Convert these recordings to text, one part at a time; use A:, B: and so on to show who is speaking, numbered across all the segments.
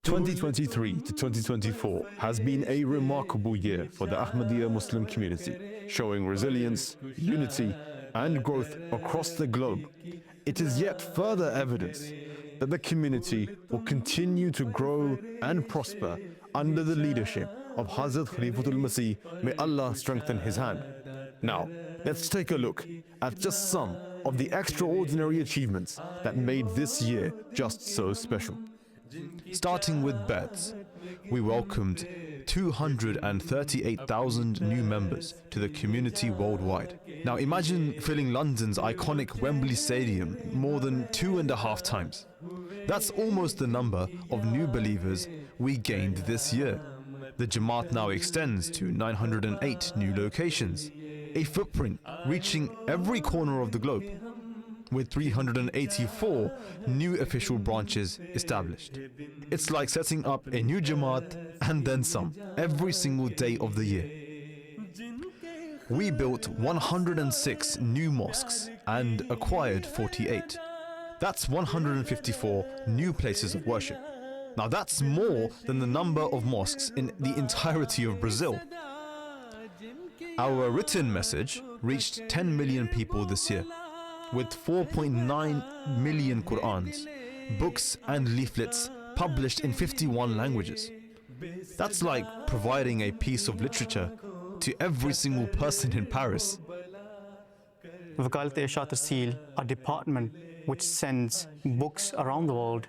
A: 2023 to 2024 has been a remarkable year for the Ahmadiyya Muslim community, showing resilience, unity, and growth across the globe. It is yet further evidence that the community will continue to grow and prosper under the leadership of Hazrat Khalifatul Masih. May Allah strengthen his hand. Now, let's take a look at just some of the extraordinary achievements that made this year just so special.
B: Starting with beds, we welcomed 238,000 new members to the community worldwide. Now imagine filling London's iconic Wembley Stadium more than 2.5 times. That's almost the number of new believers we gained this year. The Jamaat now extends to 908 new locations, a footprint reaching every corner of the globe, with 384 new official branches established. It's like setting up a new Jamaat and then some every single day of the year. We built 106 new mosques and acquired 48. That's 154 new places of worship. Now that's more than the number of mosques in the entirety of Brazil. Our written message reached 10 million people this year, with 4.9 million Qur'ans, books and leaflets published in 51 languages. That's like providing a piece of literature to every single person in Paris.
C: Wakalat-e-Irshad Tarsil, a department which sends books around the world,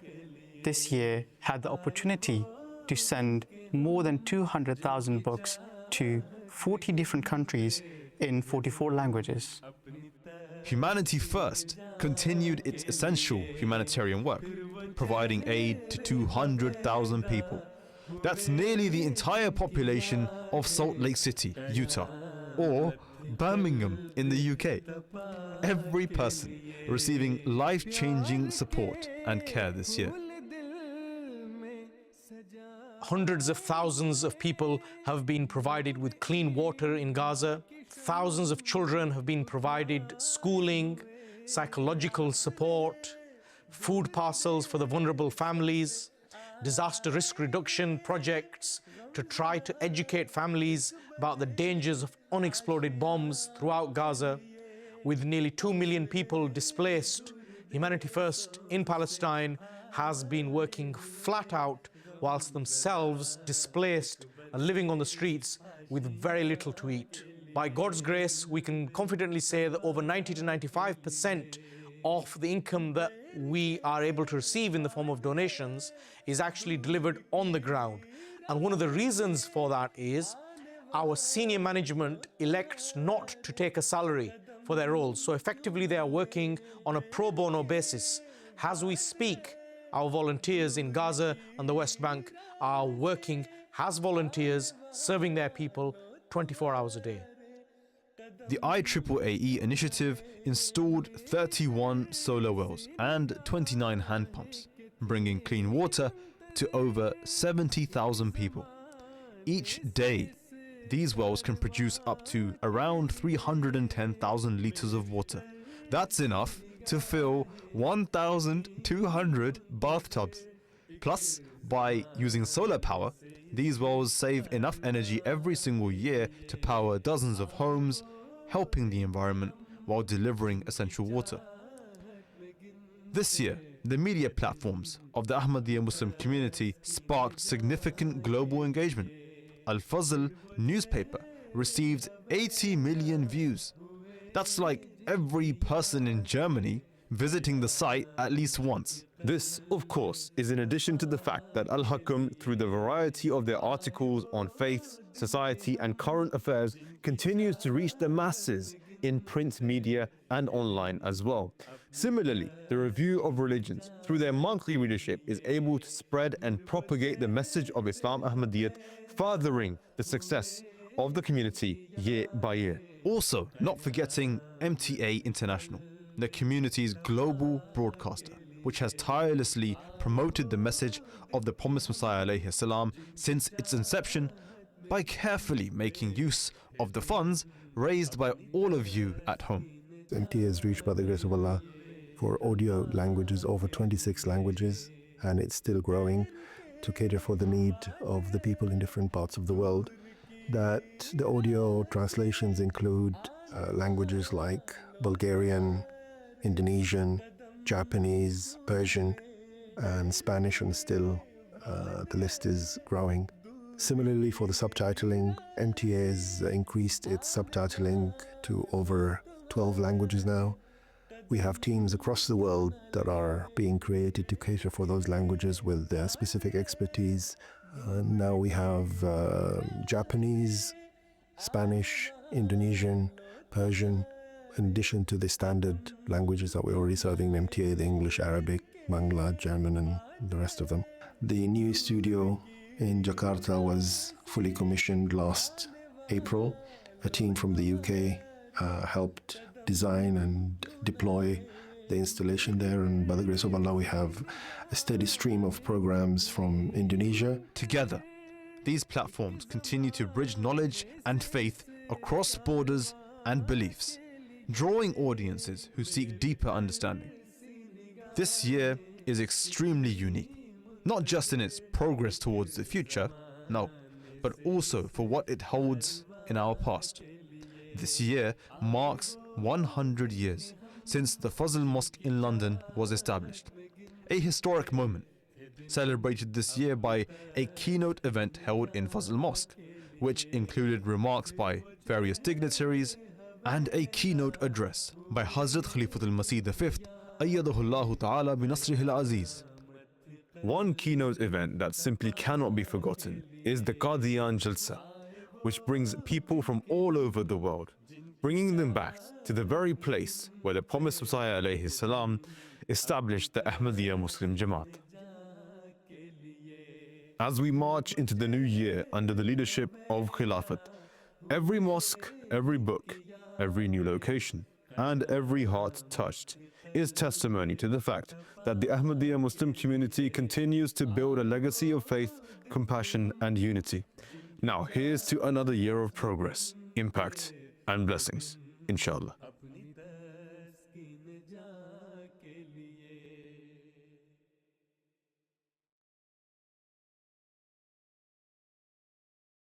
C: this year had the opportunity to send more than 200,000 books to 40 different countries in 44 languages.
B: Humanity First continued its essential humanitarian work, providing aid to 200,000 people. That's nearly the entire population of Salt Lake City, Utah, or Birmingham in the UK. Every person receiving life-changing support and care this year.
D: Hundreds of thousands of people have been provided with clean water in Gaza. Thousands of children have been provided schooling, psychological support, food parcels for the vulnerable families, disaster risk reduction projects to try to educate families about the dangers of unexploded bombs throughout Gaza. With nearly 2 million people displaced, Humanity First in Palestine has been working flat out whilst themselves displaced and living on the streets with very little to eat. By God's grace, we can confidently say that over 90 to 95% of the income that we are able to receive in the form of donations is actually delivered on the ground. And one of the reasons for that is our senior management elects not to take a salary for their roles. So effectively they are working on a pro bono basis. As we speak, our volunteers in Gaza and the West Bank are working as volunteers, serving their people 24 hours a day.
B: The IAAE initiative installed 31 solar wells and 29 hand pumps, bringing clean water to over 70,000 people. Each day, these wells can produce up to around 310,000 liters of water. That's enough to fill 1,200 bathtubs. Plus, by using solar power, these wells save enough energy every single year to power dozens of homes, helping the environment while delivering essential water. This year, the media platforms of the Ahmadiyya Muslim community sparked significant global engagement. Al-Fazl newspaper received 80 million views. That's like every person in Germany visiting the site at least once.
A: This, of course, is in addition to the fact that Al-Hakam, through the variety of their articles on faith, society and current affairs, continues to reach the masses in print media and online as well. Similarly, the Review of Religions, through their monthly readership, is able to spread and propagate the message of Islam Ahmadiyyat, furthering the success of the community year by year.
B: Also, not forgetting MTA International, the community's global broadcaster, which has tirelessly promoted the message of the promised Messiah alayhi salam since its inception by carefully making use of the funds raised by all of you at home.
E: MTA is reached by the grace of Allah for audio languages, over 26 languages, and it's still growing. to cater for the need of the people in different parts of the world. That the audio translations include languages like Bulgarian, Indonesian, Japanese, Persian, and Spanish, and still the list is growing. Similarly, for the subtitling, MTA has increased its subtitling to over 12 languages now. We have teams across the world that are being created to cater for those languages with specific expertise. Now we have Japanese, Spanish, Indonesian, Persian, in addition to the standard languages that we're already serving in MTA, the English, Arabic, Bangla, German, and the rest of them. The new studio in Jakarta was fully commissioned last April. A team from the UK helped design and deploy the installation there, and by the grace of Allah we have a steady stream of programs from Indonesia.
B: Together, these platforms continue to bridge knowledge and faith across borders and beliefs, drawing audiences who seek deeper understanding. This year is extremely unique, not just in its progress towards the future, no, but also for what it holds in our past. This year marks 100 years since the Fazl Mosque in London was established, a historic moment, celebrated this year by a keynote event held in Fazl Mosque, which included remarks by various dignitaries and a keynote address by Hazrat Khalifatul Masih V, ayyadahullahu ta'ala bi nasrihil aziz.
A: One keynote event that simply cannot be forgotten is the Qadian Jalsa, which brings people from all over the world, bringing them back to the very place where the promised Messiah alayhi salam established the Ahmadiyya Muslim Jamaat. As we march into the new year under the leadership of Khilafat, every mosque, every book, every new location, and every heart touched is testimony to the fact that the Ahmadiyya Muslim community continues to build a legacy of faith, compassion, and unity. Now, here's to another year of progress, impact, and blessings, inshallah.